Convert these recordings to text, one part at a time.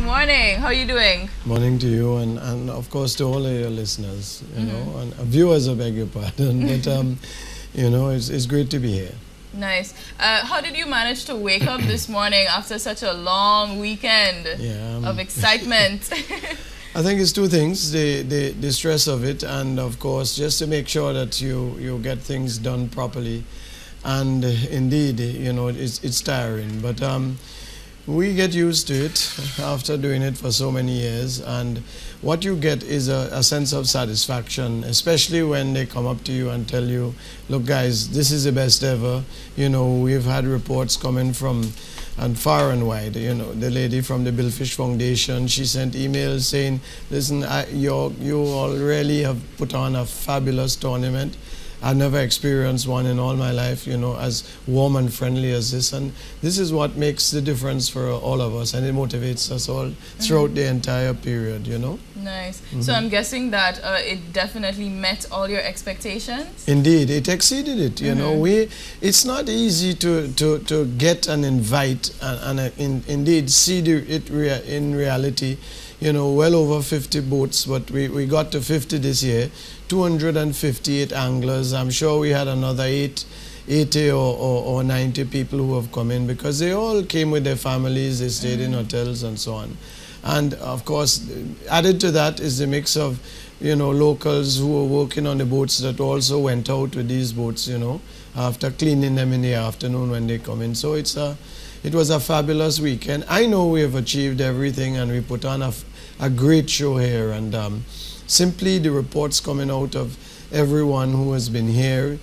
morning. How are you doing? Morning to you and of course to all of your listeners, you know, and viewers, I beg your pardon, but you know, it's great to be here. Nice. How did you manage to wake up this morning after such a long weekend of excitement? I think it's two things, the stress of it, and of course just to make sure that you get things done properly. And indeed, you know, it's tiring, but we get used to it after doing it for so many years, and what you get is a sense of satisfaction, especially when they come up to you and tell you, look guys, this is the best ever. You know, we've had reports coming from and far and wide. You know, the lady from the Billfish Foundation, she sent emails saying, listen, you all really have put on a fabulous tournament. I've never experienced one in all my life, you know, as warm and friendly as this. And this is what makes the difference for all of us, and it motivates us all throughout the entire period, you know. Nice. So I'm guessing that it definitely met all your expectations? Indeed, it exceeded it, you know. It's not easy to get an invite and indeed see it in reality. You know, well over 50 boats, but we got to 50 this year, 258 anglers. I'm sure we had another 80 or 90 people who have come in because they all came with their families, they stayed in hotels and so on. And of course, added to that is the mix of, you know, locals who were working on the boats that also went out with these boats, you know, after cleaning them in the afternoon when they come in. So it was a fabulous weekend. I know we have achieved everything and we put on a great show here, and simply the reports coming out of everyone who has been here,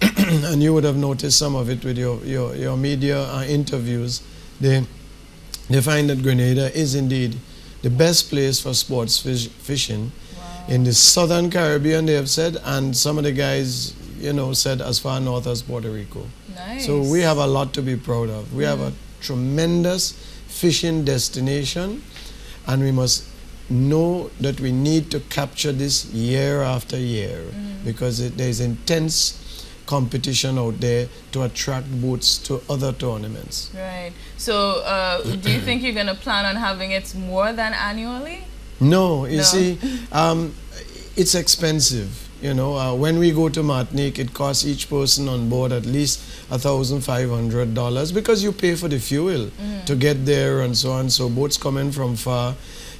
and you would have noticed some of it with your media interviews, they find that Grenada is indeed the best place for sports fishing in the Southern Caribbean, they have said, and some of the guys, you know, said as far north as Puerto Rico. Nice. So we have a lot to be proud of. We have a tremendous fishing destination, and we must know that we need to capture this year after year because there's intense competition out there to attract boats to other tournaments. Right. So do you think you're going to plan on having it more than annually? No, you see, it's expensive. You know, when we go to Martinique, it costs each person on board at least $1,500 because you pay for the fuel to get there and so on. So boats coming from far,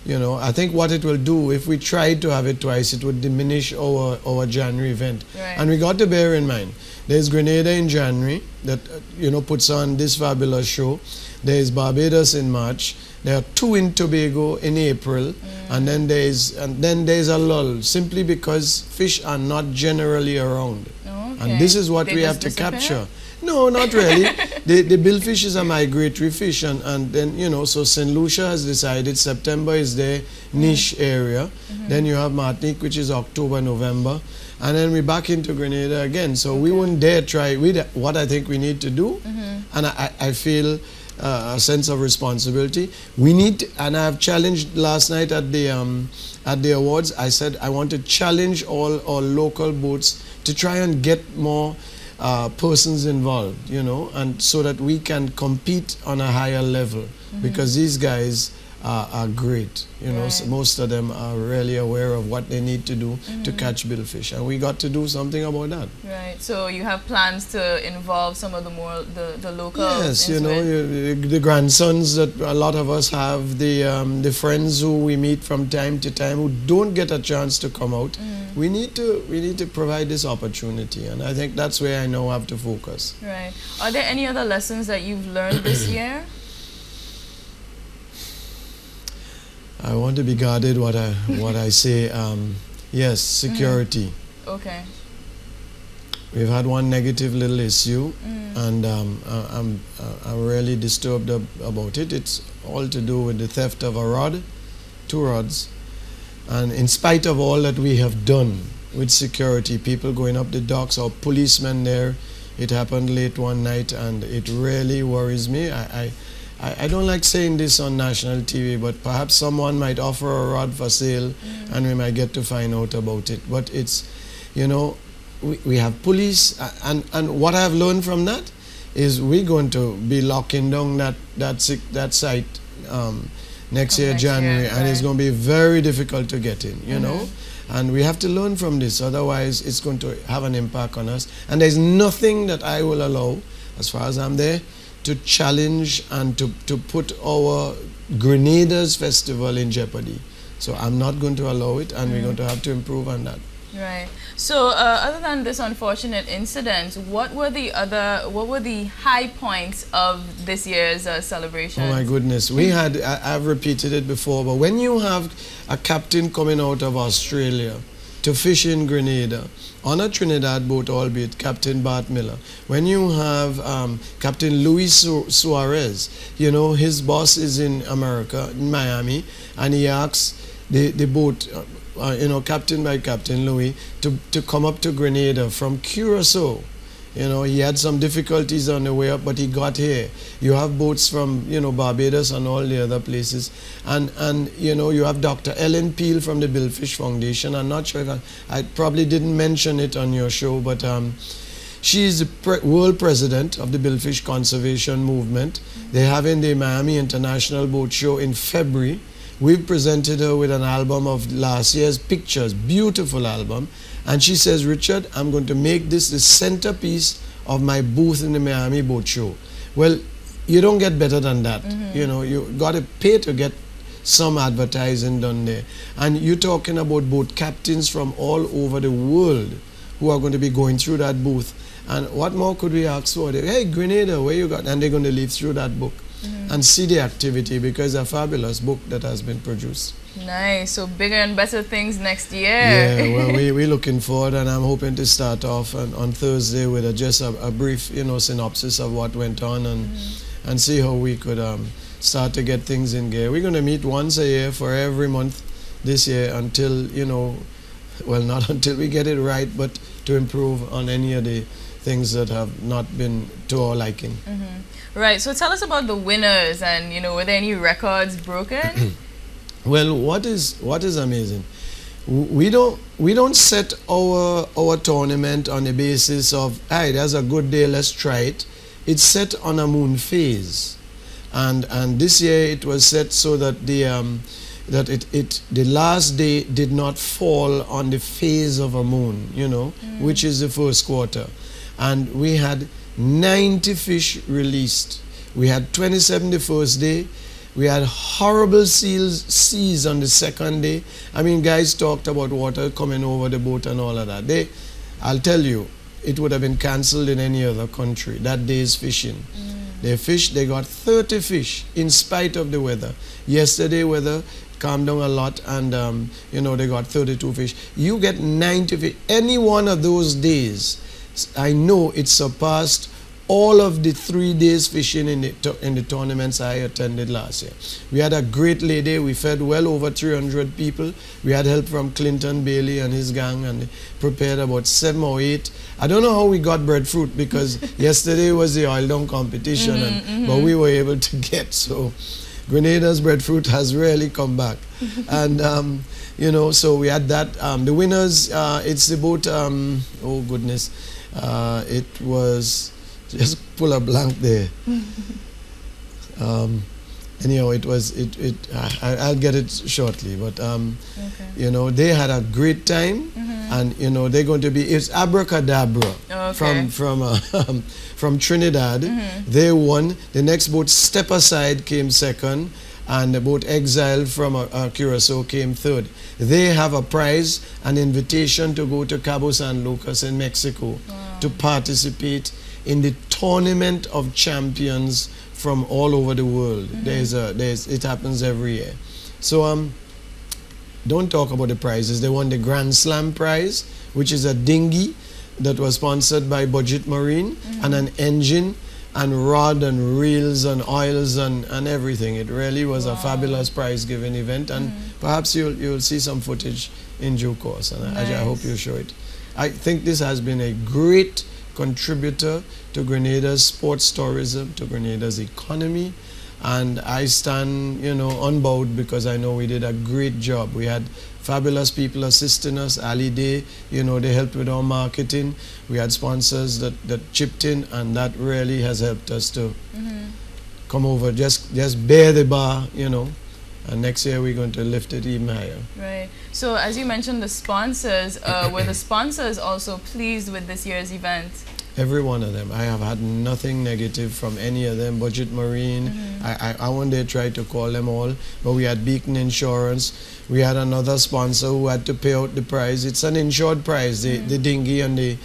you know, I think what it will do, if we tried to have it twice, it would diminish our January event. Right. And we got to bear in mind, there's Grenada in January that, you know, puts on this fabulous show. There's Barbados in March. There are 2 in Tobago in April, and then there's a lull simply because fish are not generally around. And this is what we have to capture. No, not really. The billfish is a migratory fish, and then, you know, so St. Lucia has decided September is their niche area. Then you have Martinique, which is October, November, and then we're back into Grenada again. So we wouldn't dare try what I think we need to do, and I feel a sense of responsibility. We need, and I have challenged last night at the awards, I said I want to challenge all local boats to try and get more persons involved, you know, and so that we can compete on a higher level because these guys are great, you know. So most of them are really aware of what they need to do to catch billfish, and we got to do something about that. Right. So you have plans to involve some of the locals? Yes, you know, the grandsons that a lot of us have, the friends who we meet from time to time who don't get a chance to come out. We need to provide this opportunity, and I think that's where I now have to focus. Right. Are there any other lessons that you've learned this year? I want to be guarded what I say. Yes, security. Okay. We've had one negative little issue, and I'm really disturbed about it. It's all to do with the theft of a rod, 2 rods. And in spite of all that we have done with security, people going up the docks, or policemen there, it happened late one night, and it really worries me. I don't like saying this on national TV, but perhaps someone might offer a rod for sale and we might get to find out about it. But it's, you know, we have police, and what I've learned from that is we're going to be locking down that site next year, January, and it's going to be very difficult to get in, you know. And we have to learn from this, otherwise it's going to have an impact on us. And there's nothing that I will allow, as far as I'm there, to challenge and to put our Grenada's festival in jeopardy. So I'm not going to allow it, and we're going to have to improve on that. Right. So other than this unfortunate incident, what were the high points of this year's celebration? Oh my goodness, we had, I've repeated it before, but when you have a captain coming out of Australia to fish in Grenada on a Trinidad boat, albeit Captain Bart Miller, when you have Captain Luis Suarez, you know, his boss is in America, in Miami, and he asks the boat, you know, captain by Captain Louis, to come up to Grenada from Curacao. You know, he had some difficulties on the way up, but he got here. You have boats from, you know, Barbados and all the other places. And you know, you have Dr. Ellen Peel from the Billfish Foundation. I'm not sure if I probably didn't mention it on your show, but she is the world president of the Billfish Conservation Movement. They're having the Miami International Boat Show in February. We've presented her with an album of last year's pictures, beautiful album. And she says, Richard, I'm going to make this the centerpiece of my booth in the Miami Boat Show. Well, you don't get better than that. You know, you got to pay to get some advertising done there. And you're talking about boat captains from all over the world who are going to be going through that booth. And what more could we ask for? Hey, Grenada, where you got? And they're going to leaf through that book and see the activity, because a fabulous book that has been produced. Nice. So bigger and better things next year. Yeah, well, we're looking forward, and I'm hoping to start off on Thursday with just a brief, you know, synopsis of what went on, and see how we could start to get things in gear. We're going to meet once a year for every month this year until, you know, well, not until we get it right, but to improve on any of the things that have not been to our liking. Right. So tell us about the winners, and, you know, were there any records broken? Well, what is amazing, we don't set our tournament on the basis of, hey, there's a good day, let's try it. It's set on a moon phase, and this year it was set so that the last day did not fall on the phase of a moon, you know, which is the first quarter, and we had 90 fish released. We had 27 the first day. We had horrible seas on the second day. I mean, guys talked about water coming over the boat and all of that. I'll tell you, it would have been cancelled in any other country, that day's fishing. They fished, they got 30 fish in spite of the weather. Yesterday, weather calmed down a lot, and you know, they got 32 fish. You get 90 fish. Any one of those days, I know it surpassed all of the 3 days fishing in the tournaments I attended last year. We had a great lady. We fed well over 300 people. We had help from Clinton Bailey and his gang, and they prepared about 7 or 8. I don't know how we got breadfruit, because yesterday was the oil down competition, but we were able to get. So Grenada's breadfruit has really come back. And you know, so we had that. The winners, it's about oh goodness, it was, just pull a blank there. Anyhow, it was, I'll get it shortly, but you know, they had a great time, and you know, they're going to be, it's Abracadabra from Trinidad. They won. The next boat, Step Aside, came second, and the boat Exile from Curacao came third. They have a prize, an invitation to go to Cabo San Lucas in Mexico to participate in the Tournament of Champions from all over the world. It happens every year. So don't talk about the prizes. They won the Grand Slam prize, which is a dinghy that was sponsored by Budget Marine, and an engine and rod and reels and oils and everything. It really was a fabulous prize-giving event, and perhaps you'll see some footage in due course, and I hope you show it. I think this has been a great contributor to Grenada's sports tourism, to Grenada's economy, and I stand, you know, unbowed, because I know we did a great job. We had fabulous people assisting us. Ali Day, you know, they helped with our marketing. We had sponsors that chipped in, and that really has helped us to come over, just bear the bar, you know, And next year we're going to lift it even higher. Right. So as you mentioned, the sponsors, were the sponsors also pleased with this year's event? Every one of them. I have had nothing negative from any of them. Budget Marine, I one day tried to call them all, but we had Beacon Insurance. We had another sponsor who had to pay out the price. It's an insured price, the dinghy and the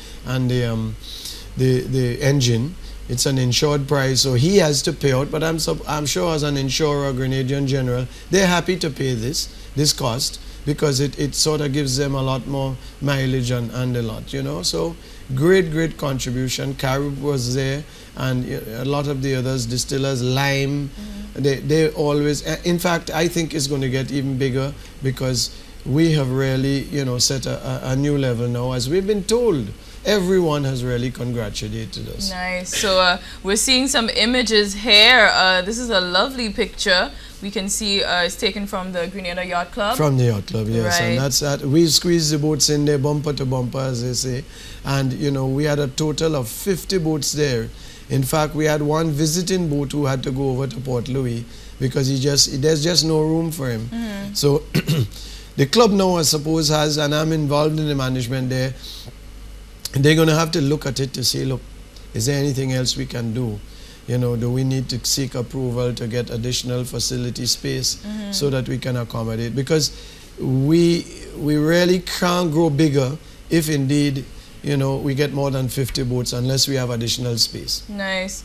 engine. It's an insured price, so he has to pay out. But I'm sure as an insurer, Grenadian General, they're happy to pay this cost, because it sort of gives them a lot more mileage and a lot, you know. So great contribution. Carib was there, and a lot of the others, distillers, Lime, they always, in fact, I think it's going to get even bigger, because we have really, you know, set a new level now, as we've been told. Everyone has really congratulated us. Nice. So we're seeing some images here. This is a lovely picture. We can see it's taken from the Grenada Yacht Club. From the Yacht Club, yes. Right. And that's that. We squeezed the boats in there, bumper to bumper, as they say. And, you know, we had a total of 50 boats there. In fact, we had one visiting boat who had to go over to Port Louis, because there's just no room for him. So the club now, I suppose, has, and I'm involved in the management there, they're going to have to look at it to say, look, is there anything else we can do? You know, do we need to seek approval to get additional facility space so that we can accommodate? Because we really can't grow bigger if indeed, you know, we get more than 50 boats, unless we have additional space. Nice.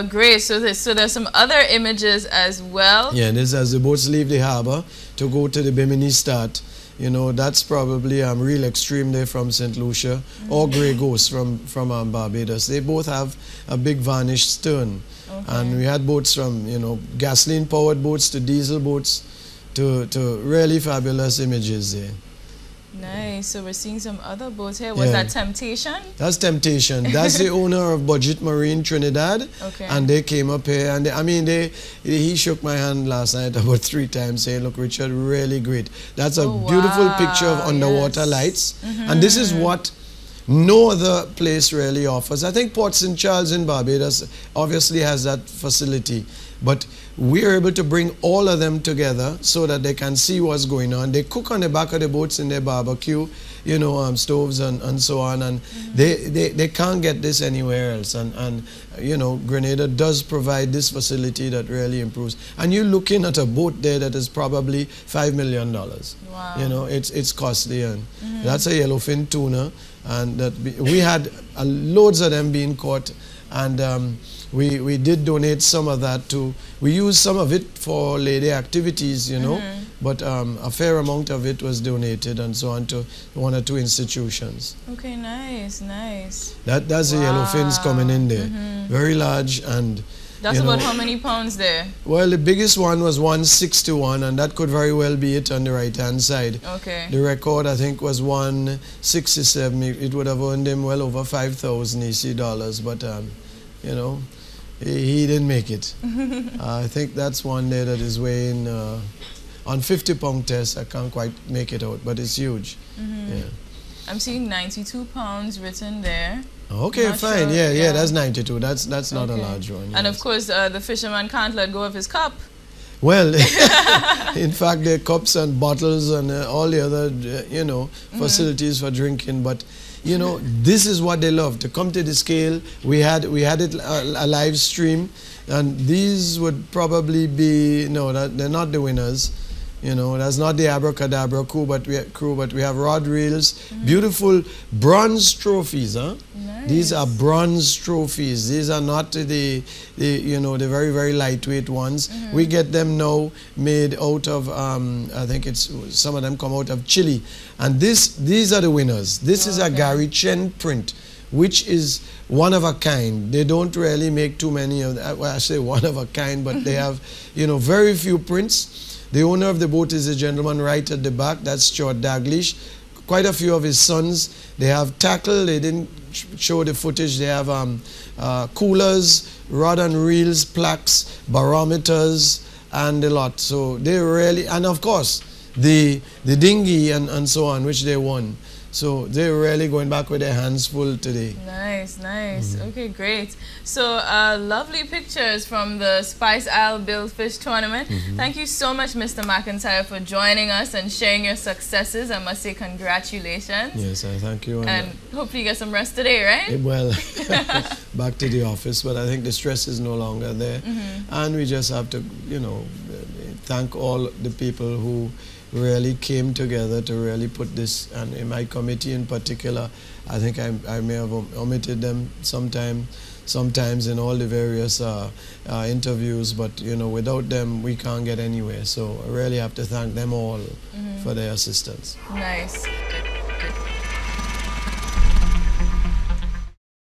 Great. So there's some other images as well. Yeah, this as the boats leave the harbor to go to the Bimini Start. You know, that's probably real extreme there from St. Lucia, or Grey Ghost from Barbados. They both have a big varnished stern. And we had boats from, you know, gasoline-powered boats to diesel boats to really fabulous images there. Nice. So we're seeing some other boats here. Was that Temptation? That's Temptation. That's the owner of Budget Marine Trinidad. Okay. And they came up here, and he shook my hand last night about 3 times, saying, look, Richard, really great. That's a beautiful picture of underwater lights. And this is what no other place really offers. I think Port St. Charles in Barbados obviously has that facility, but we're able to bring all of them together so that they can see what's going on. They cook on the back of the boats in their barbecue, you know, stoves and so on, and they can't get this anywhere else. And you know, Grenada does provide this facility that really improves. And you're looking at a boat there that is probably $5 million. Wow. You know, it's costly, and that's a yellowfin tuna, and we had loads of them being caught, and we did donate some of that to, we used some of it for lady activities, you know, but a fair amount of it was donated and so on to 1 or 2 institutions. Okay, nice. That's the yellowfins coming in there. Very large, and that's about how many pounds there? Well, the biggest one was 161, and that could very well be it on the right-hand side. Okay. The record, I think, was 167. It would have earned him well over 5,000 EC dollars, but you know, he didn't make it. I think that's one there that is weighing on 50-pound test. I can't quite make it out, but it's huge. Yeah. I'm seeing 92 pounds written there. Okay, Not fine. sure. Yeah, that's 92. That's not a large one. And yes. of course, the fisherman can't let go of his cup. Well, in fact, there are cups and bottles and all the other, you know, facilities for drinking. But, you know, this is what they love, to come to the scale. We had it a live stream, and these would probably be, no, they're not the winners. You know, that's not the abracadabra crew, but we have rod reels, beautiful bronze trophies, huh? Nice. These are bronze trophies. These are not the you know, the very, very lightweight ones. We get them now made out of I think some of them come out of Chile, and these are the winners. This is a Gary Chen print, which is one of a kind. They don't really make too many of that. Well, I say one of a kind, but they have, you know, very few prints. The owner of the boat is a gentleman right at the back. That's Stuart Daglish. Quite a few of his sons. They have tackle. They didn't show the footage. They have coolers, rod and reels, plaques, barometers, and a lot. So they really, and of course, the dinghy and so on, which they won. So they're really going back with their hands full today. Nice, nice. Okay, great. So, lovely pictures from the Spice Isle Billfish Tournament. Thank you so much, Mr. McIntyre, for joining us and sharing your successes. I must say congratulations. Yes, I thank you. And hopefully you get some rest today, right? Well, back to the office, but I think the stress is no longer there. And we just have to, you know, thank all the people who really came together to really put this, and in my committee in particular, I think I may have omitted them sometimes in all the various interviews, but you know, without them we can't get anywhere. So I really have to thank them all for their assistance. Nice.